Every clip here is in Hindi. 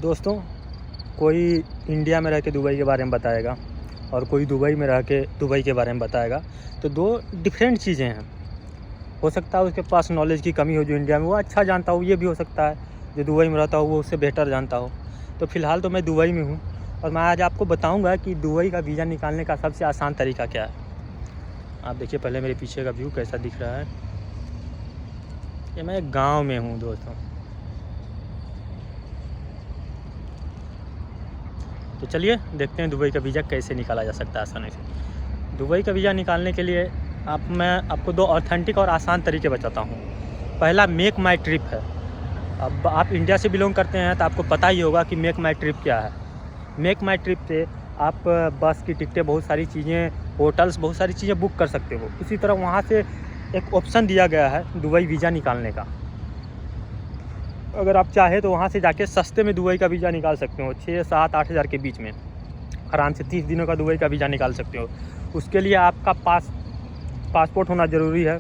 दोस्तों, कोई इंडिया में रह के दुबई के बारे में बताएगा और कोई दुबई में रह के दुबई के बारे में बताएगा, तो दो डिफरेंट चीज़ें हैं। हो सकता है उसके पास नॉलेज की कमी हो, जो इंडिया में वो अच्छा जानता हो, ये भी हो सकता है जो दुबई में रहता हो वो उससे बेहतर जानता हो। तो फ़िलहाल तो मैं दुबई में हूँ और मैं आज आपको बताऊँगा कि दुबई का वीज़ा निकालने का सबसे आसान तरीका क्या है। आप देखिए पहले मेरे पीछे का व्यू कैसा दिख रहा है। ये मैं एक गाँव में हूँ दोस्तों। तो चलिए देखते हैं दुबई का वीज़ा कैसे निकाला जा सकता है आसानी से। दुबई का वीज़ा निकालने के लिए मैं आपको दो ऑथेंटिक और आसान तरीके बताता हूँ। पहला मेक माई ट्रिप है। अब आप इंडिया से बिलोंग करते हैं तो आपको पता ही होगा कि मेक माई ट्रिप क्या है। मेक माई ट्रिप से आप बस की टिकटें, बहुत सारी चीज़ें, होटल्स, बहुत सारी चीज़ें बुक कर सकते हो। इसी तरह वहाँ से एक ऑप्शन दिया गया है दुबई वीज़ा निकालने का। अगर आप चाहें तो वहाँ से जाके सस्ते में दुबई का वीज़ा निकाल सकते हो। 6-7-8 हज़ार के बीच में आराम से 30 दिनों का दुबई का वीज़ा निकाल सकते हो। उसके लिए आपका पासपोर्ट होना ज़रूरी है।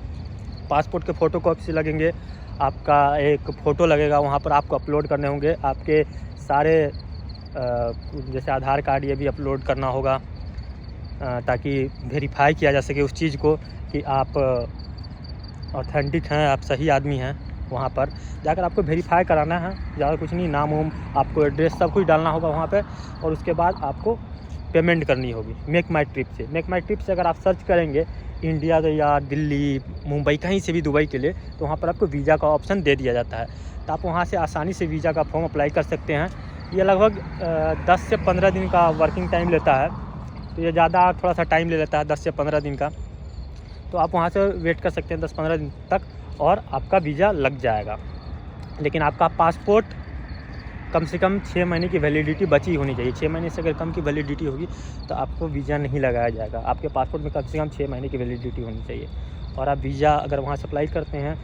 पासपोर्ट के फ़ोटो कॉपी लगेंगे, आपका एक फ़ोटो लगेगा, वहाँ पर आपको अपलोड करने होंगे आपके सारे जैसे आधार कार्ड, ये भी अपलोड करना होगा ताकि वेरीफाई किया जा सके उस चीज़ को कि आप ऑथेंटिक हैं, आप सही आदमी हैं। वहाँ पर जाकर आपको वेरीफाई कराना है, ज़्यादा कुछ नहीं। नाम वाम, आपको एड्रेस, सब कुछ डालना होगा वहाँ पे और उसके बाद आपको पेमेंट करनी होगी मेक माई ट्रिप से। मेक माई ट्रिप से अगर आप सर्च करेंगे इंडिया या दिल्ली, मुंबई, कहीं से भी दुबई के लिए, तो वहाँ पर आपको वीज़ा का ऑप्शन दे दिया जाता है। तो आप वहाँ से आसानी से वीज़ा का फॉर्म अप्लाई कर सकते हैं। ये लगभग 10 से 15 दिन का वर्किंग टाइम लेता है, तो ये ज़्यादा थोड़ा सा टाइम ले लेता है 10 से 15 दिन का। तो आप वहाँ से वेट कर सकते हैं 10-15 दिन तक और आपका वीज़ा लग जाएगा। लेकिन आपका पासपोर्ट कम से कम 6 महीने की वैलिडिटी बची होनी चाहिए। 6 महीने से अगर कम की वैलिडिटी होगी तो आपको वीज़ा नहीं लगाया जाएगा। आपके पासपोर्ट में कम से कम 6 महीने की वैलिडिटी होनी चाहिए और आप वीज़ा अगर वहाँ से अप्लाई करते हैं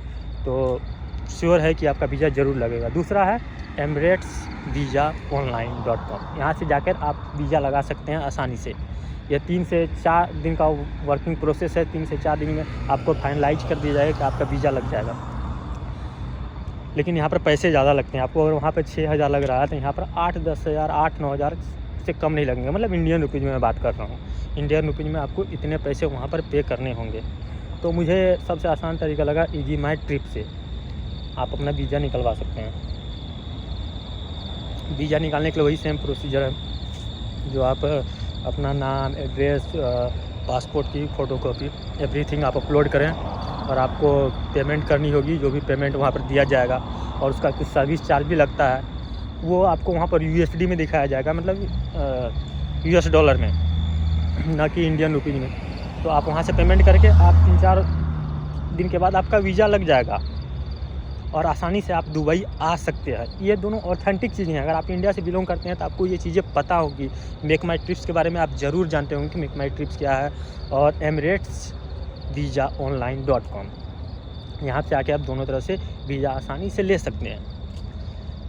तो श्योर है कि आपका वीज़ा ज़रूर लगेगा। दूसरा है emirates-visa-online.com। यहाँ से जाकर आप वीज़ा लगा सकते हैं आसानी से। यह 3 से 4 दिन का वर्किंग प्रोसेस है। 3 से 4 दिन में आपको फाइनलाइज कर दिया जाएगा कि आपका वीज़ा लग जाएगा। लेकिन यहाँ पर पैसे ज़्यादा लगते हैं। आपको अगर वहाँ पर 6 हज़ार लग रहा है तो यहाँ पर 8-10 हज़ार, 8-9 हज़ार से कम नहीं लगेंगे। मतलब इंडियन रुपीज़ में मैं बात कर रहा हूँ। इंडियन रुपीज़ में आपको इतने पैसे वहाँ पर पे करने होंगे। तो मुझे सबसे आसान तरीका लगा ईजी माई ट्रिप से आप अपना वीज़ा निकलवा सकते हैं। वीज़ा निकालने के लिए वही सेम प्रोसीजर है जो आप अपना नाम, एड्रेस, पासपोर्ट की फ़ोटोकॉपी, एवरीथिंग आप अपलोड करें और आपको पेमेंट करनी होगी। जो भी पेमेंट वहाँ पर दिया जाएगा और उसका कुछ सर्विस चार्ज भी लगता है, वो आपको वहाँ पर USD में दिखाया जाएगा, मतलब US डॉलर में, ना कि इंडियन रुपीज़ में। तो आप वहाँ से पेमेंट करके आप 3-4 दिन के बाद आपका वीज़ा लग जाएगा और आसानी से आप दुबई आ सकते हैं। ये दोनों ऑथेंटिक चीज़ें हैं। अगर आप इंडिया से बिलोंग करते हैं तो आपको ये चीज़ें पता होगी। मेक माई ट्रिप्स के बारे में आप ज़रूर जानते होंगे कि मेक माई ट्रिप्स क्या है और emirates-visa-online.com। यहाँ से आके आप दोनों तरह से वीज़ा आसानी से ले सकते हैं।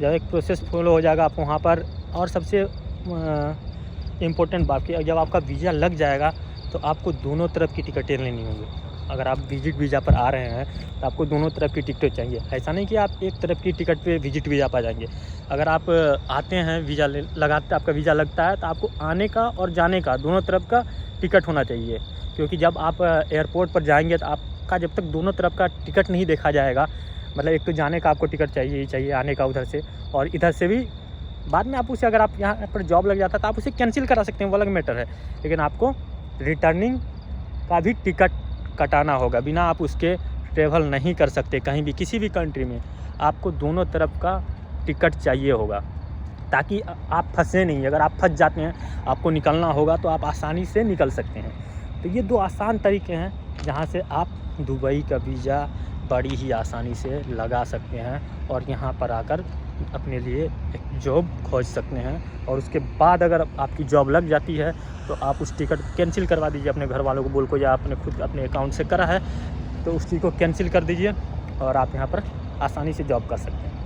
जब एक प्रोसेस फॉलो हो जाएगा आप वहाँ पर। और सबसे इम्पोर्टेंट बात कि जब आपका वीज़ा लग जाएगा तो आपको दोनों तरफ की टिकटें लेनी होंगी। अगर आप विजिट वीज़ा पर आ रहे हैं तो आपको दोनों तरफ की टिकटें चाहिए। ऐसा नहीं कि आप एक तरफ की टिकट पे विजिट वीज़ा पर आ जाएंगे। अगर आप आते हैं, वीज़ा लगाते, आपका वीज़ा लगता है तो आपको आने का और जाने का दोनों तरफ का टिकट होना चाहिए। क्योंकि जब आप एयरपोर्ट पर जाएंगे तो आपका जब तक दोनों तरफ का टिकट नहीं देखा जाएगा, मतलब एक तो जाने का आपको टिकट चाहिए ही चाहिए, आने का उधर से, और इधर से भी बाद में आप उसे, अगर आप यहाँ पर जॉब लग जाता है तो आप उसे कैंसिल करा सकते हैं, वो अलग मैटर है। लेकिन आपको रिटर्निंग का भी टिकट कटाना होगा। बिना आप उसके ट्रैवल नहीं कर सकते कहीं भी, किसी भी कंट्री में। आपको दोनों तरफ का टिकट चाहिए होगा ताकि आप फंसे नहीं। अगर आप फंस जाते हैं, आपको निकलना होगा तो आप आसानी से निकल सकते हैं। तो ये दो आसान तरीके हैं जहाँ से आप दुबई का वीज़ा बड़ी ही आसानी से लगा सकते हैं और यहाँ पर आकर अपने लिए एक जॉब खोज सकते हैं। और उसके बाद अगर आपकी जॉब लग जाती है तो आप उस टिकट कैंसिल करवा दीजिए। अपने घर वालों को बोल को, या आपने खुद अपने अकाउंट से करा है तो उस चीज़ को कैंसिल कर दीजिए और आप यहाँ पर आसानी से जॉब कर सकते हैं।